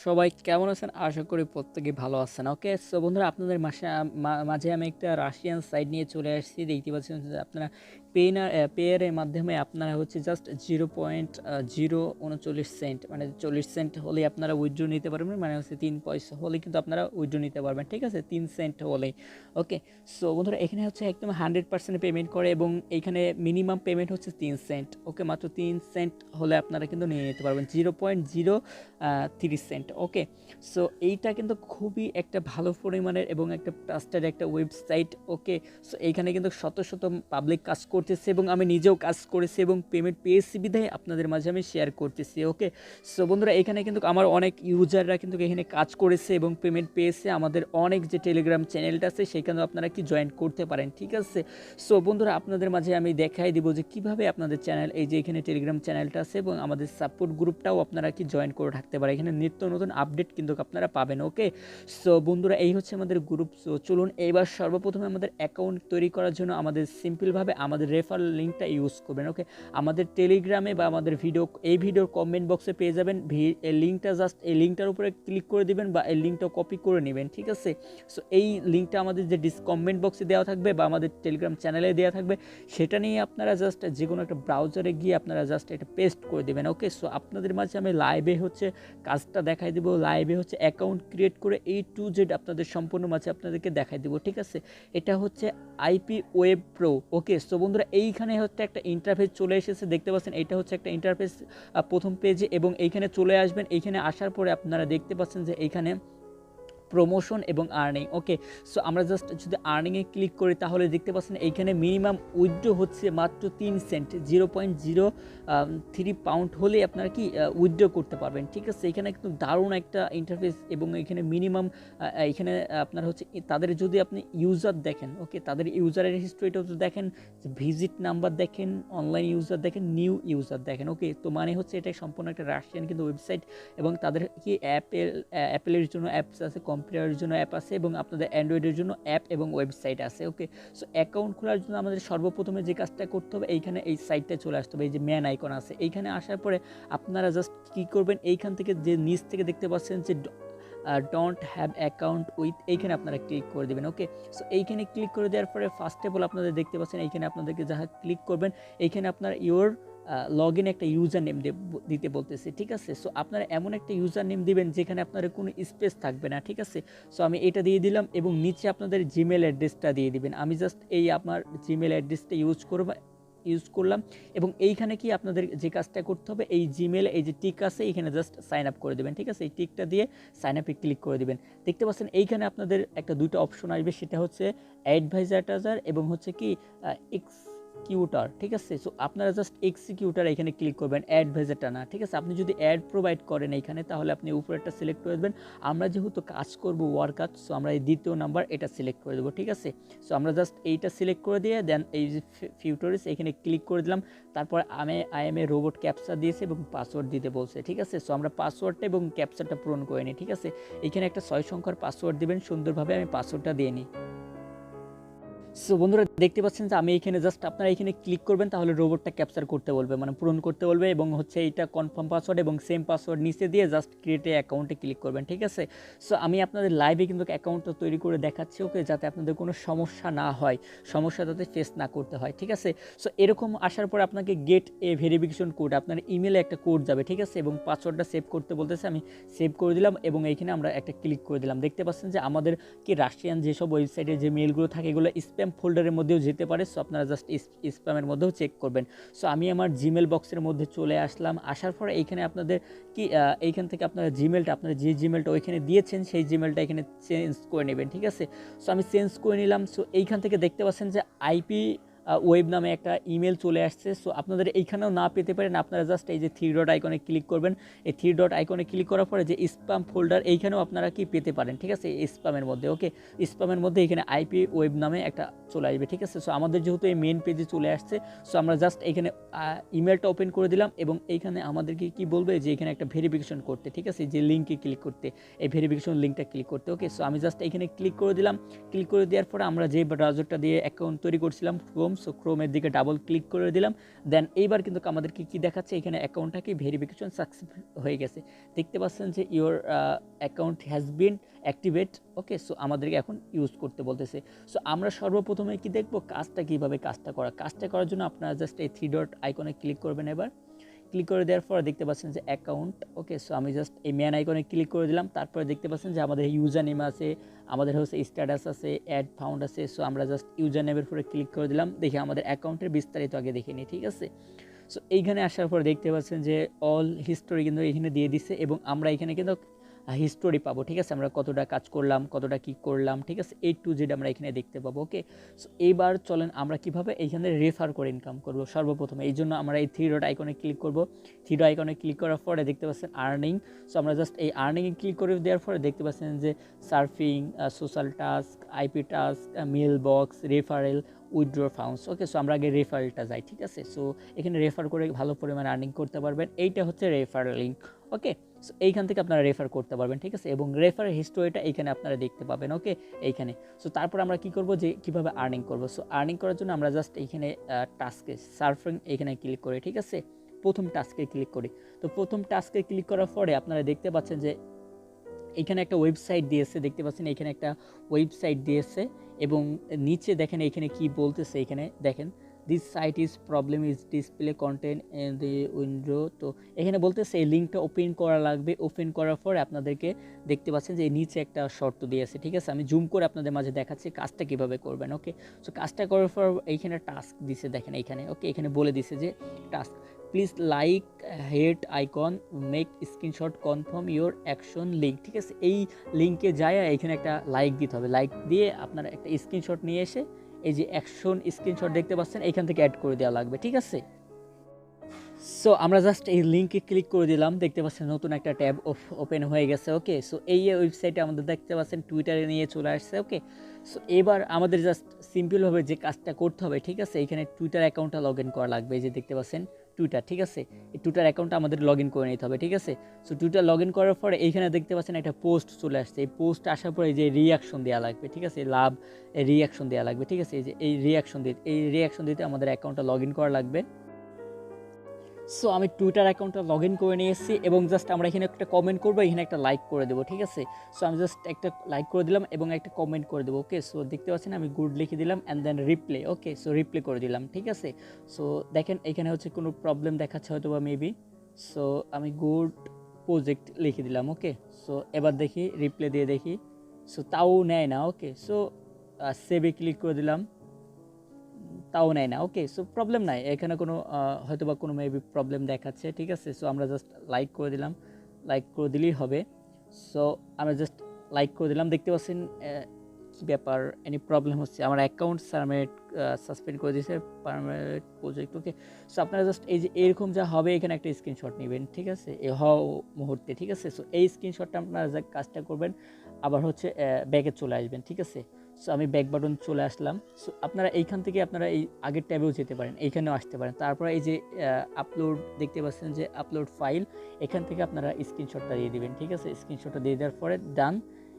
সবাই কেমন আছেন? আশা করি প্রত্যেকেই ভালো আছেন। ওকে, সো বন্ধুরা আপনাদের মাঝে আমি একটা রাশিয়ান সাইট নিয়ে চলে আসছি। দেখতে পাচ্ছেন যে আপনারা পেয়ারের মাধ্যমে আপনারা হচ্ছে জাস্ট 0.039 সেন্ট মানে 40 সেন্ট হলেই আপনারা উইথড্র নিতে পারবেন, মানে হচ্ছে 3 পয়সা হলেই কিন্তু আপনারা উইথড্র নিতে পারবেন, ঠিক আছে? 3 সেন্ট হলেই। ওকে, সো বন্ধুরা এখানে হচ্ছে একদম 100% পেমেন্ট করে এবং এইখানে মিনিমাম পেমেন্ট হচ্ছে 3 সেন্ট। ওকে, মাত্র 3 সেন্ট হলে আপনারা কিন্তু নিয়ে নিতে পারবেন 0.030 সেন্ট। ওকে, সো এইটা কিন্তু খুবই একটা ভালো পরিমাণের এবং একটা ট্রাস্টেড একটা ওয়েবসাইট। ওকে, সো এইখানে কিন্তু শত শত পাবলিক কাজ করতেছে এবং আমি নিজেও কাজ করেছি এবং পেমেন্ট পেয়েছি বিধায় আপনাদের মাঝে আমি শেয়ার করতেছি। ওকে, সো বন্ধুরা এখানে কিন্তু আমার অনেক ইউজাররা কিন্তু এখানে কাজ করেছে এবং পেমেন্ট পেয়েছে। আমাদের অনেক যে টেলিগ্রাম চ্যানেলটা আছে সেখানেও আপনারা কি জয়েন করতে পারেন, ঠিক আছে? সো বন্ধুরা আপনাদের মাঝে আমি দেখাই দিব যে কিভাবে আপনাদের চ্যানেল, এই যে এখানে টেলিগ্রাম চ্যানেলটা আছে এবং আমাদের সাপোর্ট গ্রুপটাও আপনারা কি জয়েন করে থাকতে পারেন। এখানে নিত্য নতুন আপডেট কিন্তু আপনারা পাবেন। ওকে, সো বন্ধুরা এই হচ্ছে আমাদের গ্রুপ। সো চলুন এইবার সর্বপ্রথমে আমাদের অ্যাকাউন্ট তৈরি করার জন্য আমাদের সিম্পলভাবে আমাদের রেফারেল লিঙ্কটা ইউজ করবেন। ওকে, আমাদের টেলিগ্রামে বা আমাদের ভিডিওর কমেন্ট বক্সে পেয়ে যাবেন এই লিঙ্কটা। জাস্ট এই লিঙ্কটার উপরে ক্লিক করে দিবেন বা এই লিঙ্কটা কপি করে নেবেন, ঠিক আছে? সো এই লিঙ্কটা আমাদের যে কমেন্ট বক্সে দেওয়া থাকবে বা আমাদের টেলিগ্রাম চ্যানেলে দেওয়া থাকবে, সেটা নিয়ে আপনারা জাস্ট যে কোনো একটা ব্রাউজারে গিয়ে আপনারা জাস্ট এটা পেস্ট করে দেবেন। ওকে, সো আপনাদের মাঝে আমি লাইভে হচ্ছে কাজটা দেখাই দেবো, লাইভে হচ্ছে অ্যাকাউন্ট ক্রিয়েট করে A to Z আপনাদের সম্পূর্ণ মাঝে আপনাদেরকে দেখাই দেবো, ঠিক আছে? এটা হচ্ছে IPWeb Pro। ওকে, সো বন্ধুরা এইখানে হচ্ছে একটা ইন্টারফেস চলে এসেছে, দেখতে পাচ্ছেন এটা হচ্ছে একটা ইন্টারফেস প্রথম পেজে, এবং এইখানে চলে আসবেন। এইখানে আসার পরে আপনারা দেখতে পাচ্ছেন যে এইখানে প্রমোশন এবং আর্নিং। ওকে, সো আমরা জাস্ট যদি আর্নিংয়ে ক্লিক করি তাহলে দেখতে পাচ্ছেন এইখানে মিনিমাম উইথড্র হচ্ছে মাত্র 3 সেন্ট, 0.03 পাউন্ড হলে আপনারা কি উইথড্র করতে পারবেন, ঠিক আছে? এখানে কিন্তু দারুণ একটা ইন্টারফেস এবং এখানে মিনিমাম এখানে আপনার হচ্ছে তাদের যদি আপনি ইউজার দেখেন, ওকে, তাদের ইউজারের হিস্ট্রিটাও তো দেখেন, যে ভিজিট নাম্বার দেখেন, অনলাইন ইউজার দেখেন, নিউ ইউজার দেখেন। ওকে, তো মানে হচ্ছে এটা সম্পূর্ণ একটা রাশিয়ান কিন্তু ওয়েবসাইট এবং তাদের কি অ্যাপেলের জন্য অ্যাপস আছে, কম্পিউটারের জন্য অ্যাপ আছে এবং আপনাদের অ্যান্ড্রয়েডের জন্য অ্যাপ এবং ওয়েবসাইট আছে। ওকে, সো অ্যাকাউন্ট খোলার জন্য আমাদের সর্বপ্রথমে যে কাজটা করতে হবে, এইখানে এই সাইটটা চলে আসতে হবে। এই যে ম্যান আইকন আছে, এইখানে আসার পরে আপনারা জাস্ট কী করবেন, এইখান থেকে যে নিচ থেকে দেখতে পাচ্ছেন যে ডোন্ট হ্যাভ অ্যাকাউন্ট উইথ, এইখানে আপনারা ক্লিক করে দেবেন। ওকে, সো এইখানে ক্লিক করে দেওয়ার পরে ফার্স্ট অফ অল আপনাদের দেখতে পাচ্ছেন এইখানে আপনাদেরকে যাহা ক্লিক করবেন, এইখানে আপনার লগ ইন একটা ইউজার নেম দিতে বলতেছে, ঠিক আছে? সো আপনারা এমন একটা ইউজার নেম দিবেন যেখানে আপনার কোনো স্পেস থাকবে না, ঠিক আছে? সো আমি এটা দিয়ে দিলাম এবং নিচে আপনাদের জিমেল অ্যাড্রেসটা দিয়ে দিবেন। আমি জাস্ট এই আমার জিমেল অ্যাড্রেসটা ইউজ করলাম এবং এইখানে কি আপনাদের যে কাজটা করতে হবে, এই জিমেল এই যে টিক আছে এখানে জাস্ট সাইন আপ করে দেবেন, ঠিক আছে? এই টিকটা দিয়ে সাইন আপে ক্লিক করে দেবেন। দেখতে পাচ্ছেন এইখানে আপনাদের একটা দুইটা অপশন আসবে, সেটা হচ্ছে অ্যাডভাইজার এবং হচ্ছে কি এক্সিকিউটার, ঠিক আছে? সো আপনারা জাস্ট এক্সিকিউটার এখানে ক্লিক করবেন, অ্যাডভাইজারটা না, ঠিক আছে? আপনি যদি অ্যাড প্রোভাইড করেন এইখানে তাহলে আপনি উপরেরটা সিলেক্ট করে দেবেন। আমরা যেহেতু কাজ করব ওয়ার্ক কাজ, সো আমরা এই দ্বিতীয় নাম্বার এটা সিলেক্ট করে দেবো, ঠিক আছে? সো আমরা জাস্ট এইটা সিলেক্ট করে দিয়ে দেন এই যে ফিউচারিস এখানে ক্লিক করে দিলাম। তারপর I M A robot captcha দিয়েছে এবং পাসওয়ার্ড দিতে বলছে, ঠিক আছে? সো আমরা পাসওয়ার্ডটা এবং ক্যাপচাটা পূরণ করে নিই, ঠিক আছে? এখানে একটা 6 সংখ্যার পাসওয়ার্ড দিবেন, সুন্দরভাবে আমি পাসওয়ার্ডটা দিয়ে নিই। সো বন্ধুরা দেখতে পাচ্ছেন যে আমি এখানে জাস্ট আপনারা এখানে ক্লিক করবেন তাহলে রোবটটা ক্যাপচার করতে বলবে, মানে পূরণ করতে বলবে এবং হচ্ছে এইটা কনফার্ম পাসওয়ার্ড এবং সেম পাসওয়ার্ড নিচে দিয়ে জাস্ট ক্রিয়েট অ্যাকাউন্টে ক্লিক করবেন, ঠিক আছে? সো আমি আপনাদের লাইভে কিন্তু অ্যাকাউন্টটা তৈরি করে দেখাচ্ছি, ওকে, যাতে আপনাদের কোনো সমস্যা না হয়, সমস্যা যাতে ফেস না করতে হয়, ঠিক আছে? সো এরকম আসার পর আপনাকে গেট এ ভেরিফিকেশন কোড, আপনার ইমেলে একটা কোড যাবে, ঠিক আছে? এবং পাসওয়ার্ডটা সেভ করতে বলতেছে, আমি সেভ করে দিলাম এবং এইখানে আমরা একটা ক্লিক করে দিলাম। দেখতে পাচ্ছেন যে আমাদের কি রাশিয়ান যেসব ওয়েবসাইটে যে মেলগুলো থাকে এগুলো স্প্যাম ফোল্ডারের মধ্যেও যেতে পারে, সো আপনারা জাস্ট স্প্যামের মধ্যেও চেক করবেন। সো আমি আমার জিমেল বক্সের মধ্যে চলে আসলাম, আসার পরে এইখানে আপনাদের কি এইখান থেকে আপনারা জিমেলটা, আপনারা যে জিমেলটা ওইখানে দিয়েছেন সেই জিমেলটা এখানে চেঞ্জ করে নেবেন, ঠিক আছে? সো আমি চেঞ্জ করে নিলাম। সো এইখান থেকে দেখতে পাচ্ছেন যে ওয়েব নামে একটা ইমেল চলে আসছে। সো আপনাদের এইখানেও না পেতে পারেন, আপনারা জাস্ট এই যে 3 ডট আইকনে ক্লিক করবেন। এই 3 ডট আইকনে ক্লিক করার পরে যে স্প্যাম ফোল্ডার এইখানেও আপনারা কি পেতে পারেন, ঠিক আছে? স্প্যামের মধ্যে, ওকে, স্প্যামের মধ্যে এখানে IPWeb নামে একটা চলে আসবে, ঠিক আছে? সো আমাদের যেহেতু এই মেন পেজে চলে আসছে, সো আমরা জাস্ট এখানে ইমেলটা ওপেন করে দিলাম এবং এইখানে আমাদেরকে কি বলবে যে এখানে একটা ভেরিফিকেশন করতে, ঠিক আছে? যে লিঙ্কে ক্লিক করতে, এই ভেরিফিকেশন লিঙ্কটা ক্লিক করতে। ওকে, সো আমি জাস্ট এখানে ক্লিক করে দিলাম। ক্লিক করে দেওয়ার পরে আমরা যে ব্রাউজারটা দিয়ে অ্যাকাউন্ট তৈরি করছিলাম ক্রোম, ক্রোম, সো ক্রোমের দিকে ডাবল ক্লিক করে দিলাম। দেন এইবার কিন্তু আমাদেরকে কি দেখাচ্ছে, এখানে অ্যাকাউন্টটা কি ভেরিফিকেশন সাকসেসফুল হয়ে গেছে। দেখতে পাচ্ছেন যে your account has been activate. Okay, so আমাদেরকে এখন ইউজ করতে বলতেছে। সো আমরা সর্বপ্রথমে কি দেখব, কাজটা করার জন্য আপনারা জাস্ট এই 3 ডট আইকনে ক্লিক করবেন। এবার ক্লিক করে দেওয়ার পর দেখতে পাচ্ছেন যে অ্যাকাউন্ট। ওকে, সো আমি জাস্ট এই ম্যান আইকনে ক্লিক করে দিলাম। তারপরে দেখতে পাচ্ছেন যে আমাদের ইউজার নেম আছে, আমাদের হচ্ছে স্ট্যাটাস আছে, অ্যাড ফাউন্ড আছে। সো আমরা জাস্ট ইউজার নেমের উপরে ক্লিক করে দিলাম। দেখি আমাদের অ্যাকাউন্টের বিস্তারিত আগে দেখে নিই, ঠিক আছে। সো এইখানে আসার পর দেখতে পাচ্ছেন যে অল হিস্টোরি কিন্তু এখানে দিয়ে দিচ্ছে এবং আমরা এখানে কিন্তু হিস্টোরি পাবো, ঠিক আছে। আমরা কতটা কাজ করলাম, কতটা কি করলাম, ঠিক আছে, A to Z আমরা এখানে দেখতে পাবো। ওকে, সো এইবার চলেন আমরা কিভাবে এইখানে রেফার করে ইনকাম করব। সর্বপ্রথমে এই জন্য আমরা এই 3 ডট আইকনে ক্লিক করব। 3 ডট আইকনে ক্লিক করার পরে দেখতে পাচ্ছেন আর্নিং। সো আমরা জাস্ট এই আর্নিংয়ে ক্লিক করে দেওয়ার পরে দেখতে পাচ্ছেন যে surfing, social task, IP task, mail box, referral, withdraw funds. Okay, so আমরা আগে রেফারেলটা যাই, ঠিক আছে। সো এখানে রেফার করে ভালো পরিমাণে আর্নিং করতে পারবেন। এইটা হচ্ছে রেফারেল লিঙ্ক। ওকে, সো এইখান থেকে আপনারা রেফার করতে পারবেন, ঠিক আছে, এবং রেফারের হিস্টোরিটা এইখানে আপনারা দেখতে পাবেন। ওকে, এইখানে। সো তারপর আমরা কি করব, যে কীভাবে আর্নিং করব। সো আর্নিং করার জন্য আমরা জাস্ট এইখানে টাস্কে সার্ফিং এইখানে ক্লিক করি, ঠিক আছে। প্রথম টাস্কে ক্লিক করি। তো প্রথম টাস্কে ক্লিক করার পরে আপনারা দেখতে পাচ্ছেন যে এখানে একটা ওয়েবসাইট দিয়েছে, দেখতে পাচ্ছেন এখানে একটা ওয়েবসাইট দিয়েছে এবং নিচে দেখেন এখানে কি বলতেছে, এখানে দেখেন this site is problem is display content in the window. তো এখানে বলতেছে এই লিঙ্কটা ওপেন করা লাগবে। ওপেন করার পরে আপনাদেরকে দেখতে পাচ্ছেন যে নিচে একটা শর্ত দিয়েছে, ঠিক আছে। আমি জুম করে আপনাদের মাঝে দেখাচ্ছি কাজটা কিভাবে করবেন। ওকে, সো কাজটা করার পর এইখানে টাস্ক দিছে, দেখেন এইখানে। ওকে, এখানে বলে দিছে যে task please like head icon, make screenshot, confirm your action link, ঠিক আছে। এই লিঙ্কে যায় এখানে একটা লাইক দিতে হবে। লাইক দিয়ে আপনার একটা স্ক্রিনশট নিয়ে এসে এই যে অ্যাকশন স্ক্রিনশট দেখতে পাচ্ছেন এখান থেকে অ্যাড করে দেওয়া লাগবে, ঠিক আছে। সো আমরা জাস্ট এই লিঙ্কে ক্লিক করে দিলাম। দেখতে পাচ্ছেন নতুন একটা ট্যাব ওপেন হয়ে গেছে। ওকে, সো এই ওয়েবসাইটে আমাদের দেখতে পাচ্ছেন টুইটারে নিয়ে চলে আসছে। ওকে, সো এবার আমাদের জাস্ট সিম্পলভাবে যে কাজটা করতে হবে, ঠিক আছে, এখানে টুইটার অ্যাকাউন্টটা লগ ইন করা লাগবে। এই যে দেখতে পাচ্ছেন টুইটার, ঠিক আছে। এই টুইটার অ্যাকাউন্টটা আমাদের লগ ইন করে নিতে হবে, ঠিক আছে। সো টুইটার লগ ইন করার পরে এইখানে দেখতে পাচ্ছেন একটা পোস্ট চলে আসছে। এই পোস্ট আসার পরে এই যে রিয়াকশন দেওয়া লাগবে, ঠিক আছে, লাভ রিয়াকশন দেওয়া লাগবে, ঠিক আছে। এই রিয়াকশন দিতে আমাদের অ্যাকাউন্টটা লগ ইন করা লাগবে। সো আমি টুইটার অ্যাকাউন্টটা লগ ইন করে নিয়ে এসেছি এবং জাস্ট আমরা এখানে একটা কমেন্ট করবো, এখানে একটা লাইক করে দেবো, ঠিক আছে। সো আমি জাস্ট একটা লাইক করে দিলাম এবং একটা কমেন্ট করে দেবো। ওকে, সো দেখতে পাচ্ছেন আমি গুড লিখে দিলাম and then reply. Okay, so reply করে দিলাম, ঠিক আছে। সো দেখেন এখানে হচ্ছে কোনো প্রবলেম দেখাচ্ছে হয়তো বা মেবি। সো আমি গুড প্রজেক্ট লিখে দিলাম। ওকে, সো এবার দেখি রিপ্লে দিয়ে দেখি। সো তাও নেয় না। ওকে, সো সেভে ক্লিক করে দিলাম, তাও নেয় না। ওকে, সো প্রবলেম নাই, এখানে কোনো হয়তো বা কোনো মেবি প্রবলেম দেখাচ্ছে, ঠিক আছে। সো আমরা জাস্ট লাইক করে দিলাম, লাইক করে দিলেই হবে। সো আমরা জাস্ট লাইক করে দিলাম। দেখতে পাচ্ছেন কী ব্যাপার, এনি প্রবলেম হচ্ছে, আমার অ্যাকাউন্ট সাসপেন্ড করে দিয়েছে পারমানেন্ট প্রজেক্ট। ওকে, সো আপনারা জাস্ট এই যে এরকম যা হবে এখানে একটা স্ক্রিনশট নেবেন, ঠিক আছে, এই মুহূর্তে, ঠিক আছে। সো এই স্ক্রিনশটটা আপনারা যা কাজটা করবেন আবার হচ্ছে ব্যাকে চলে আসবেন, ঠিক আছে। সো আমি ব্যাক বাটন চলে আসলাম। সো আপনারা এইখান থেকে আপনারা এই আগের ট্যাবেও যেতে পারেন, এইখানেও আসতে পারেন। তারপরে এই যে আপলোড দেখতে পাচ্ছেন যে আপলোড ফাইল, এখান থেকে আপনারা স্ক্রিনশটটা দিয়ে দিবেন, ঠিক আছে। স্ক্রিনশটটা দিয়ে দেওয়ার পরে ডান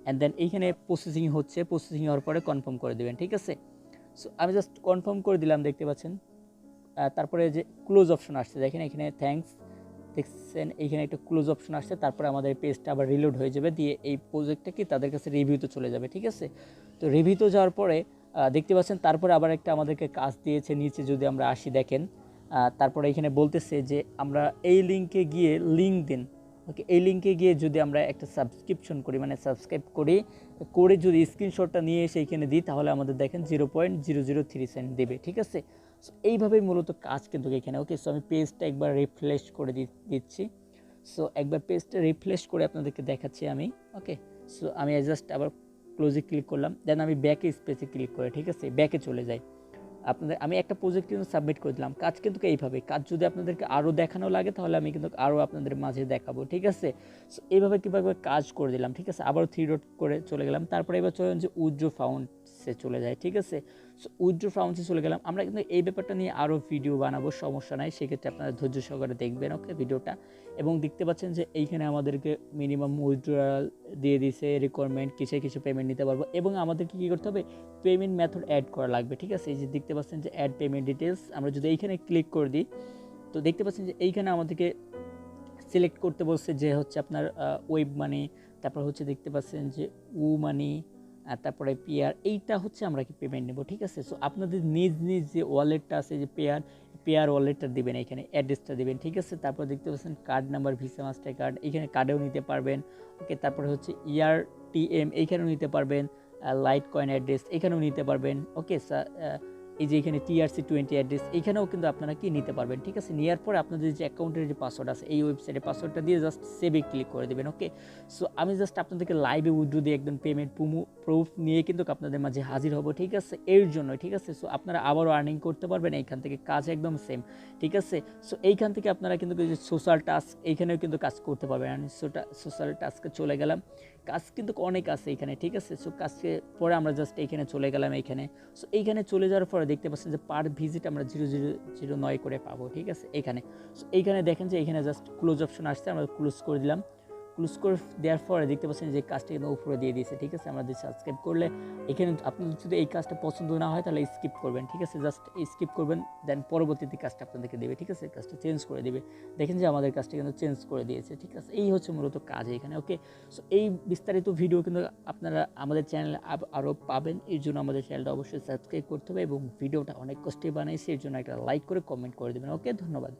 অ্যান্ড দেন এইখানে প্রসেসিং হচ্ছে, প্রসেসিং হওয়ার পরে কনফার্ম করে দেবেন, ঠিক আছে। সো আমি জাস্ট কনফার্ম করে দিলাম, দেখতে পাচ্ছেন। তারপরে যে ক্লোজ অপশন আসছে দেখেন এখানে, থ্যাঙ্কস, দেখছেন এইখানে একটা ক্লোজ অপশন আসছে। তারপরে আমাদের পেজটা আবার রিলোড হয়ে যাবে, দিয়ে এই প্রজেক্টটা কি তাদের কাছে রিভিউতে চলে যাবে, ঠিক আছে। তো রিভিউতে যাওয়ার পরে দেখতে পাচ্ছেন তারপরে আবার একটা আমাদেরকে কাজ দিয়েছে নিচে, যদি আমরা আসি দেখেন। তারপরে এখানে বলতেছে যে আমরা এই লিঙ্কে গিয়ে লিঙ্ক দিন। ওকে, এই লিঙ্কে গিয়ে যদি আমরা একটা সাবস্ক্রিপশন করি, মানে সাবস্ক্রাইব করে যদি স্ক্রিনশটটা নিয়ে এসে এখানে দিই, তাহলে আমাদের দেখেন 0.003 সেন্ট দেবে, ঠিক আছে। সো এইভাবেই মূলত কাজ কিন্তু এখানে। ওকে, সো আমি পেজটা একবার রিফ্রেশ করে দিচ্ছি। সো একবার পেজটা রিফ্রেশ করে আপনাদেরকে দেখাচ্ছি আমি। ওকে, সো আমি জাস্ট আবার ক্লোজে ক্লিক করলাম, দেন আমি ব্যাকে স্পেসে ক্লিক করে, ঠিক আছে, ব্যাকে চলে যাই। আমি একটা প্রজেক্ট কিন্তু সাবমিট করে দিলাম। কাজ কিন্তু এইভাবে, কাজ যদি আপনাদেরকে আরও দেখানো লাগে তাহলে আমি কিন্তু আরও আপনাদের মাঝে দেখাবো, ঠিক আছে। সো এইভাবে কীভাবে কাজ করে দিলাম, ঠিক আছে। আবার 3 ডট করে চলে গেলাম। তারপরে এবার চলেন যে উইথড্র ফাউন্ডস, ফাউন্ডসে চলে যায়, ঠিক আছে। সো উইথড্র ফাউন্ডসে চলে গেলাম। আমরা কিন্তু এই ব্যাপারটা নিয়ে আরও ভিডিও বানাবো, সমস্যা নাই, সেক্ষেত্রে আপনারা ধৈর্য সহকারে দেখবেন, ওকে, ভিডিওটা। এবং দেখতে পাচ্ছেন যে এইখানে আমাদেরকে মিনিমাম উইথড্রয়াল দিয়ে দিছে, রিকোয়ারমেন্ট, কিছু পেমেন্ট নিতে পারবো, এবং আমাদেরকে কী করতে হবে, পেমেন্ট মেথড অ্যাড করা লাগবে, ঠিক আছে। এই যে দেখতে পাচ্ছেন যে অ্যাড পেমেন্ট ডিটেলস, আমরা যদি এইখানে ক্লিক করে দিই, তো দেখতে পাচ্ছেন যে এইখানে আমাদেরকে সিলেক্ট করতে বলছে যে হচ্ছে আপনার ওয়েব মানি, তারপর হচ্ছে দেখতে পাচ্ছেন যে উ মানি, তারপরে পেয়ার, এইটা হচ্ছে আমরা কি পেমেন্ট নেব, ঠিক আছে। সো আপনাদের নিজ যে ওয়ালেটটা আছে, যে পেয়ার ওয়ালেটটা দিবেন, এখানে অ্যাড্রেসটা দিবেন, ঠিক আছে। তারপর দেখতে পাচ্ছেন card number, visa, master card, এখানে কার্ডেও নিতে পারবেন, ওকে। তারপরে হচ্ছে ERTM, এইখানেও নিতে পারবেন, লাইট কয়েন অ্যাড্রেস এখানেও নিতে পারবেন, ওকে। এই যে এখানে TRC20 অ্যাড্রেস এখানেও কিন্তু আপনারা কি নিতে পারবেন, ঠিক আছে। নেওয়ার পরে আপনাদের যে অ্যাকাউন্টের যে পাসওয়ার্ড আছে, এই ওয়েবসাইটে পাসওয়ার্ডটা দিয়ে জাস্ট সেভে ক্লিক করে দেবেন, ওকে। সো আমি জাস্ট আপনাদেরকে লাইভে উইথড্র দিয়ে একদম পেমেন্ট প্রুফ নিয়ে কিন্তু আপনাদের মাঝে হাজির হব, ঠিক আছে, এর জন্য, ঠিক আছে। সো আপনারা আবারও আর্নিং করতে পারবেন এইখান থেকে, কাজ একদম সেম, ঠিক আছে। সো এইখান থেকে আপনারা কিন্তু সোশ্যাল টাস্ক এইখানেও কিন্তু কাজ করতে পারবেন। আমি সোশ্যাল টাস্কে চলে গেলাম, কাজ কিন্তু অনেক আছে এখানে, ঠিক আছে। সো কাজকে পরে আমরা জাস্ট এইখানে চলে গেলাম, এইখানে। সো এইখানে চলে যাওয়ার পরে দেখতে পাচ্ছেন যে পার ভিজিট আমরা 0.009 করে পাবো, ঠিক আছে, এইখানে। সো এইখানে দেখেন যে এইখানে জাস্ট ক্লোজ অপশন আসছে, আমরা ক্লোজ করে দিলাম। ক্লোজ করে দেওয়ার পরে দেখতে পাচ্ছেন যে কাজটা কিন্তু উপরে দিয়ে দিয়েছে, ঠিক আছে। আমরা যদি সাবস্ক্রাইব করলে এখানে আপনাদের যদি এই কাজটা পছন্দ না হয় তাহলে স্কিপ করবেন, ঠিক আছে, জাস্ট স্কিপ করবেন, দেন পরবর্তীতে কাজটা আপনাদেরকে দেবে, ঠিক আছে, কাজটা চেঞ্জ করে দেবে। দেখেন যে আমাদের কাজটা কিন্তু চেঞ্জ করে দিয়েছে, ঠিক আছে। এই হচ্ছে মূলত কাজ এখানে, ওকে। সো এই বিস্তারিত ভিডিও কিন্তু আপনারা আমাদের চ্যানেলে আরও পাবেন, এর জন্য আমাদের চ্যানেলটা অবশ্যই সাবস্ক্রাইব করতে হবে, এবং ভিডিওটা অনেক কষ্টে বানাইছি, এর জন্য একটা লাইক করে কমেন্ট করে দেবেন, ওকে, ধন্যবাদ।